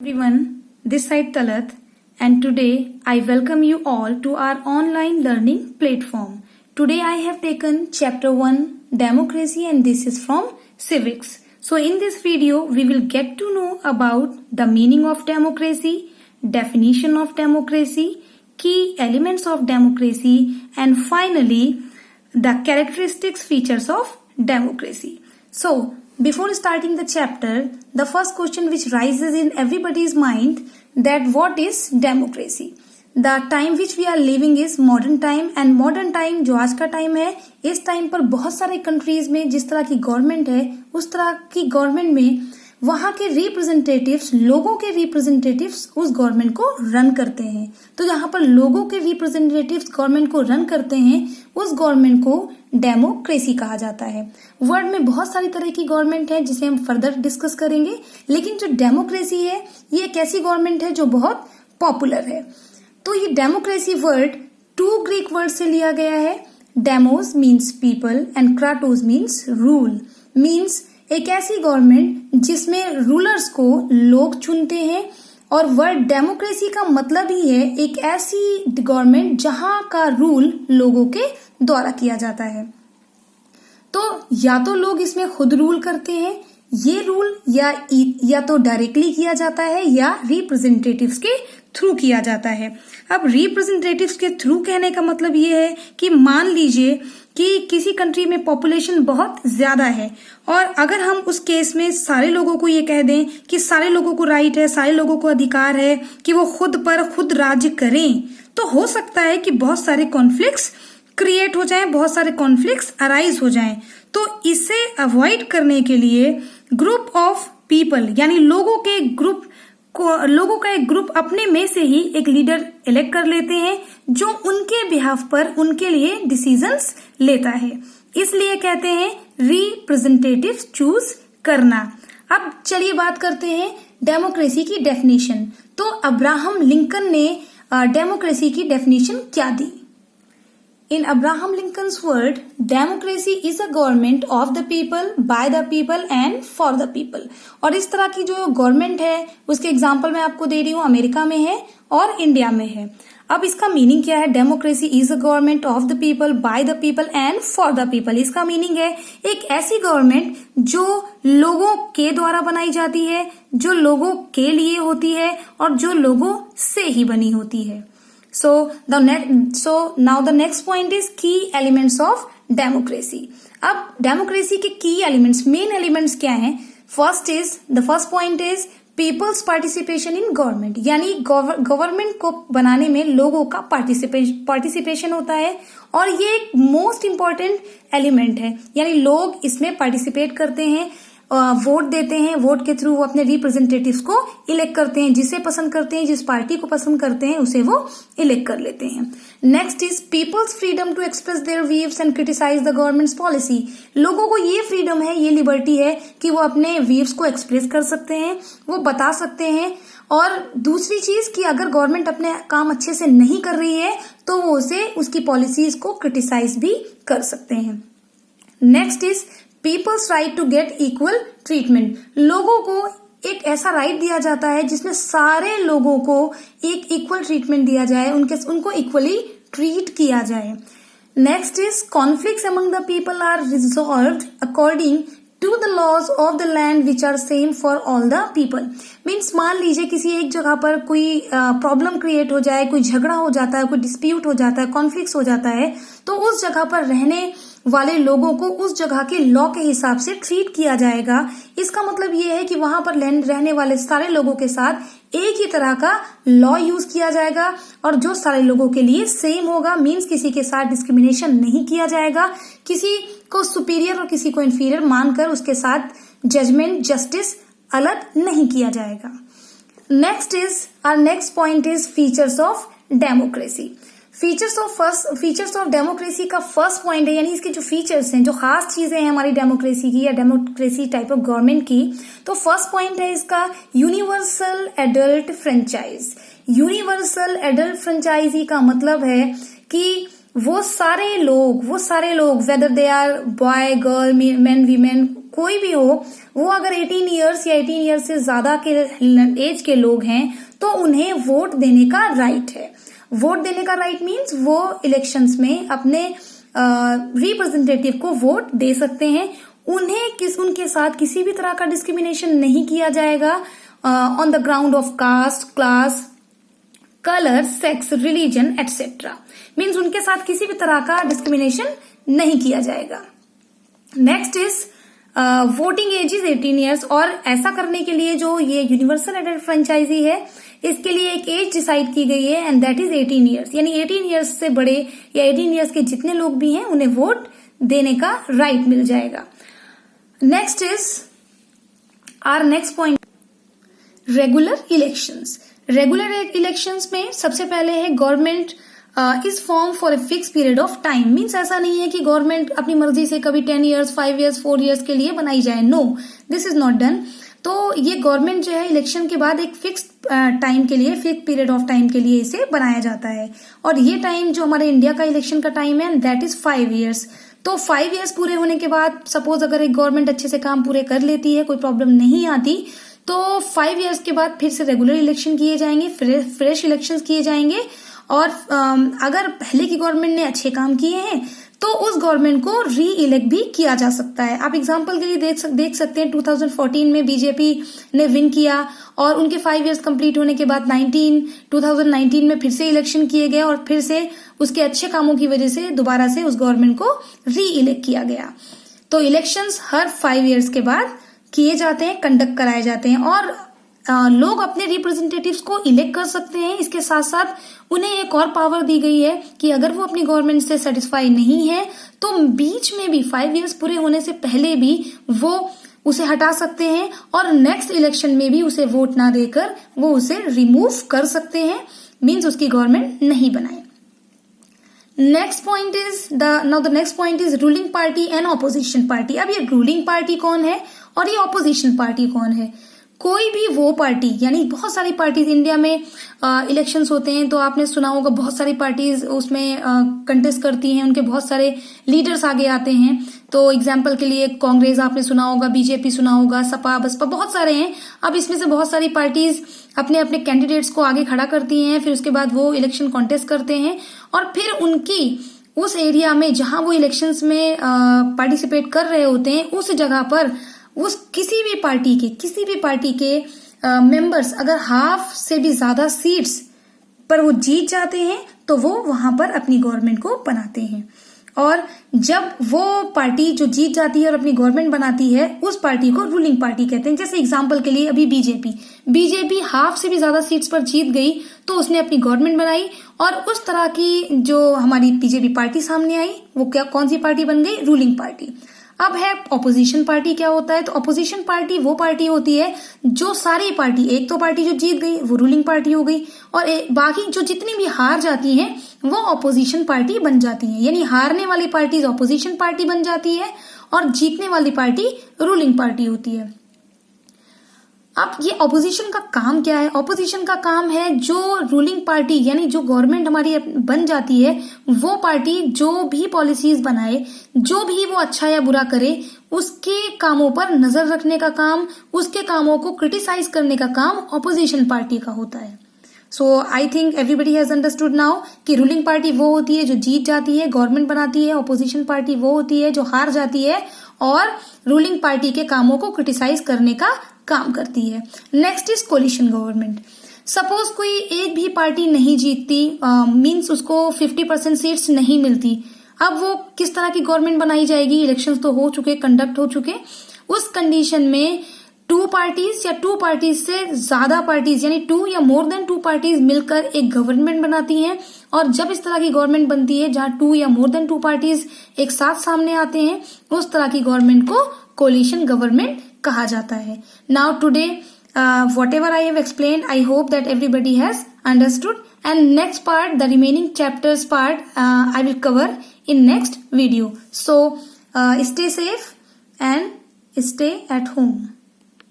Everyone, this side Talat, and today I welcome you all to our online learning platform. Today I have taken chapter 1 democracy and this is from civics. So in this video we will get to know about the meaning of democracy, definition of democracy, key elements of democracy, and finally the characteristics features of democracy. So before starting the chapter, the first question which rises in everybody's mind that what is democracy? The time which we are living is modern time and modern time जो आज का time है इस time पर बहुत सारे countries में जिस तरह की गवर्नमेंट है उस तरह की गवर्नमेंट में वहां के रिप्रेजेंटेटिव्स लोगों के रिप्रेजेंटेटिव्स उस गवर्नमेंट को रन करते हैं। तो यहाँ पर लोगों के रिप्रेजेंटेटिव्स गवर्नमेंट को रन करते हैं उस गवर्नमेंट को डेमोक्रेसी कहा जाता है। वर्ल्ड में बहुत सारी तरह की गवर्नमेंट है जिसे हम फर्दर डिस्कस करेंगे, लेकिन जो डेमोक्रेसी है ये एक ऐसी गवर्नमेंट है जो बहुत पॉपुलर है। तो ये डेमोक्रेसी वर्ड 2 ग्रीक वर्ड से लिया गया है। Demos means people and Kratos means rule, means एक ऐसी गवर्नमेंट जिसमें रूलर्स को लोग चुनते हैं और वर्ड डेमोक्रेसी का मतलब ही है एक ऐसी गवर्नमेंट जहां का रूल लोगों के द्वारा किया जाता है। तो या तो लोग इसमें खुद रूल करते हैं ये रूल या तो डायरेक्टली किया जाता है या रिप्रेजेंटेटिव्स के थ्रू किया जाता है। अब रिप्रेजेंटेटिव्स के थ्रू कहने का मतलब ये है कि मान लीजिए कि किसी कंट्री में पॉपुलेशन बहुत ज्यादा है और अगर हम उस केस में सारे लोगों को ये कह दें कि सारे लोगों को राइट है, सारे लोगों को अधिकार है कि वो खुद राज्य करें, तो हो सकता है कि बहुत सारे कॉन्फ्लिक्ट्स क्रिएट हो जाएं, बहुत सारे कॉन्फ्लिक्ट्स अराइज हो जाएं। तो इसे अवॉइड करने के लिए ग्रुप ऑफ पीपल यानी लोगों का एक ग्रुप अपने में से ही एक लीडर इलेक्ट कर लेते हैं जो उनके बिहाफ पर उनके लिए डिसीजंस लेता है, इसलिए कहते हैं रिप्रेजेंटेटिव चूज करना। अब चलिए बात करते हैं डेमोक्रेसी की डेफिनेशन। तो अब्राहम लिंकन ने डेमोक्रेसी की डेफिनेशन क्या दी? In Abraham Lincoln's word, democracy is a government of the people, by the people and for the people. और इस तरह की जो गवर्नमेंट है उसके एग्जाम्पल मैं आपको दे रही हूँ, अमेरिका में है और इंडिया में है। अब इसका मीनिंग क्या है? Democracy is a government of the people, by the people and for the people. इसका मीनिंग है एक ऐसी गवर्नमेंट जो लोगों के द्वारा बनाई जाती है, जो लोगों के लिए होती है और जो लोगों से ही बनी होती है। So now the next point is key elements of democracy. अब डेमोक्रेसी के की एलिमेंट्स, मेन एलिमेंट्स क्या हैं? the first point is people's participation in government, यानी गवर्नमेंट को बनाने में लोगों का पार्टिसिपेशन होता है और ये एक मोस्ट इम्पॉर्टेंट एलिमेंट है, यानी लोग इसमें पार्टिसिपेट करते हैं, वोट देते हैं, वोट के थ्रू वो अपने रिप्रेजेंटेटिव्स को इलेक्ट करते हैं, जिसे पसंद करते हैं, जिस पार्टी को पसंद करते हैं उसे वो इलेक्ट कर लेते हैं। Next is people's freedom to express their views and criticise the government's policy. लोगों को ये फ्रीडम है, ये लिबर्टी है कि वो अपने व्यूज को एक्सप्रेस कर सकते हैं, वो बता सकते हैं। और दूसरी चीज कि अगर गवर्नमेंट अपने काम अच्छे से नहीं कर रही है तो वो उसे उसकी पॉलिसीज को क्रिटिसाइज भी कर सकते हैं। Next is people's right to get equal treatment. लोगों को एक ऐसा राइट दिया जाता है जिसमें सारे लोगों को एक इक्वल ट्रीटमेंट दिया जाए, उनको इक्वली ट्रीट किया जाए। Next is conflicts among the people are resolved according to the laws of the land which are same for all the people. Means मान लीजिए किसी एक जगह पर कोई प्रॉब्लम क्रिएट हो जाए, कोई झगड़ा हो जाता है, कोई डिस्प्यूट हो जाता है, कॉन्फ्लिक्ट हो जाता है, तो उस जगह पर रहने वाले लोगों को उस जगह के लॉ के हिसाब से ट्रीट किया जाएगा। इसका मतलब ये है कि वहां पर रहने वाले सारे लोगों के साथ एक ही तरह का लॉ यूज किया जाएगा और जो सारे लोगों के लिए सेम होगा। मीन्स किसी के साथ डिस्क्रिमिनेशन नहीं किया जाएगा, किसी को सुपीरियर और किसी को इन्फीरियर मानकर उसके साथ जजमेंट जस्टिस अलग नहीं किया जाएगा। Next point is features of democracy. Features of democracy का फर्स्ट पॉइंट है, यानी इसके जो फीचर्स हैं, जो खास चीजें हैं हमारी डेमोक्रेसी की या डेमोक्रेसी टाइप ऑफ गवर्नमेंट की, तो फर्स्ट पॉइंट है इसका universal adult franchise. Universal adult franchise का मतलब है कि वो सारे लोग whether they are boy girl man women कोई भी हो, वो अगर 18 ईयर्स या 18 ईयर्स से ज्यादा के एज के लोग हैं तो उन्हें वोट देने का राइट है। वोट देने का राइट मीन्स वो इलेक्शंस में अपने रिप्रेजेंटेटिव को वोट दे सकते हैं। उनके साथ किसी भी तरह का डिस्क्रिमिनेशन नहीं किया जाएगा on the ground of caste, class, colour, sex, religion etcetera. Means उनके साथ किसी भी तरह का डिस्क्रिमिनेशन नहीं किया जाएगा। Next is voting age is 18 years, और ऐसा करने के लिए जो ये यूनिवर्सल एडेल्ट फ्रेंचाइजी है इसके लिए एक एज डिसाइड की गई है एंड दैट इज 18 ईयर्स। यानी 18 ईयर्स से बड़े या 18 ईयर्स के जितने लोग भी हैं उन्हें वोट देने का राइट मिल जाएगा। Next is our next point, regular elections. Regular elections में सबसे पहले है government is form for a fix period of time. Means ऐसा नहीं है कि गवर्नमेंट अपनी मर्जी से कभी 10 ईयर्स, 5 ईयर्स, 4 ईयर्स के लिए बनाई जाए। No, this is not done. तो ये गवर्नमेंट जो है इलेक्शन के बाद एक फिक्स टाइम के लिए, फिक्स पीरियड ऑफ टाइम के लिए इसे बनाया जाता है। और ये टाइम जो हमारे इंडिया का इलेक्शन का टाइम है दैट इज 5 ईयर्स। तो 5 ईयर्स पूरे होने के बाद सपोज अगर एक गवर्नमेंट अच्छे से काम पूरे कर लेती है, कोई प्रॉब्लम नहीं आती, तो 5 ईयर्स के बाद फिर से रेगुलर इलेक्शन किए जाएंगे, फ्रेश इलेक्शंस किए जाएंगे। और अगर पहले की गवर्नमेंट ने अच्छे काम किए हैं तो उस गवर्नमेंट को री इलेक्ट भी किया जा सकता है। आप एग्जांपल के लिए देख सकते हैं 2014 में बीजेपी ने विन किया और उनके 5 ईयर्स कंप्लीट होने के बाद 2019 में फिर से इलेक्शन किए गए और फिर से उसके अच्छे कामों की वजह से दोबारा से उस गवर्नमेंट को री इलेक्ट किया गया। तो इलेक्शंस हर 5 ईयर्स के बाद किए जाते हैं, कंडक्ट कराए जाते हैं और लोग अपने रिप्रेजेंटेटिव्स को इलेक्ट कर सकते हैं। इसके साथ साथ उन्हें एक और पावर दी गई है कि अगर वो अपनी गवर्नमेंट से सेटिस्फाई नहीं है तो बीच में भी 5 ईयर्स पूरे होने से पहले भी वो उसे हटा सकते हैं और नेक्स्ट इलेक्शन में भी उसे वोट ना देकर वो उसे रिमूव कर सकते हैं। मीन्स उसकी गवर्नमेंट नहीं बनाए। Next point is ruling party and opposition party. अब ये रूलिंग पार्टी कौन है और ये ऑपोजिशन पार्टी कौन है? कोई भी वो पार्टी, यानी बहुत सारी पार्टीज इंडिया में इलेक्शंस होते हैं तो आपने सुना होगा बहुत सारी पार्टीज उसमें कंटेस्ट करती हैं, उनके बहुत सारे लीडर्स आगे आते हैं। तो एग्जाम्पल के लिए कांग्रेस आपने सुना होगा, बीजेपी सुना होगा, सपा, बसपा, बहुत सारे हैं। अब इसमें से बहुत सारी पार्टीज अपने अपने कैंडिडेट्स को आगे खड़ा करती हैं, फिर उसके बाद वो इलेक्शन कॉन्टेस्ट करते हैं और फिर उनकी उस एरिया में जहां वो इलेक्शंस में पार्टिसिपेट कर रहे होते हैं उस जगह पर उस किसी भी पार्टी के मेंबर्स अगर हाफ से भी ज्यादा सीट्स पर वो जीत जाते हैं तो वो वहां पर अपनी गवर्नमेंट को बनाते हैं। और जब वो पार्टी जो जीत जाती है और अपनी गवर्नमेंट बनाती है उस पार्टी को रूलिंग पार्टी कहते हैं। जैसे एग्जांपल के लिए अभी बीजेपी हाफ से भी ज्यादा सीट्स पर जीत गई तो उसने अपनी गवर्नमेंट बनाई और उस तरह की जो हमारी बीजेपी पार्टी सामने आई वो कौन सी पार्टी बन गई? Ruling party. अब है ऑपोजिशन पार्टी। क्या होता है? तो ऑपोजिशन पार्टी वो पार्टी होती है जो सारी पार्टी, एक तो पार्टी जो जीत गई वो रूलिंग पार्टी हो गई और बाकी जो जितनी भी हार जाती हैं वो ऑपोजिशन पार्टी बन जाती है। यानी हारने वाली पार्टी ऑपोजिशन पार्टी बन जाती है और जीतने वाली पार्टी रूलिंग पार्टी होती है। अब ये ऑपोजिशन का काम क्या है? ऑपोजिशन का काम है जो रूलिंग पार्टी यानी जो गवर्नमेंट हमारी बन जाती है वो पार्टी जो भी पॉलिसीज बनाए, जो भी वो अच्छा या बुरा करे, उसके कामों पर नजर रखने का काम, उसके कामों को क्रिटिसाइज करने का काम ऑपोजिशन पार्टी का होता है। So I think everybody has understood now कि रूलिंग पार्टी वो होती है जो जीत जाती है, गवर्नमेंट बनाती है। ऑपोजिशन पार्टी वो होती है जो हार जाती है और रूलिंग पार्टी के कामों को क्रिटिसाइज करने का काम करती है। Next is coalition government. Suppose कोई एक भी पार्टी नहीं जीतती, मींस उसको 50% सीट्स नहीं मिलती। अब वो किस तरह की गवर्नमेंट बनाई जाएगी? इलेक्शंस तो हो चुके, कंडक्ट हो चुके। उस कंडीशन में 2 पार्टीज या 2 पार्टीज से ज्यादा पार्टीज यानी 2 या मोर देन 2 पार्टीज मिलकर एक गवर्नमेंट बनाती हैं और जब इस तरह की गवर्नमेंट बनती है जहां 2 या मोर देन 2 पार्टीज एक साथ सामने आते हैं उस तरह की गवर्नमेंट को कोलिशन गवर्नमेंट कहा जाता है। Now today whatever I have explained, I hope that everybody has understood, and next part, the remaining chapters part, I will cover in next video. So stay safe and stay at home.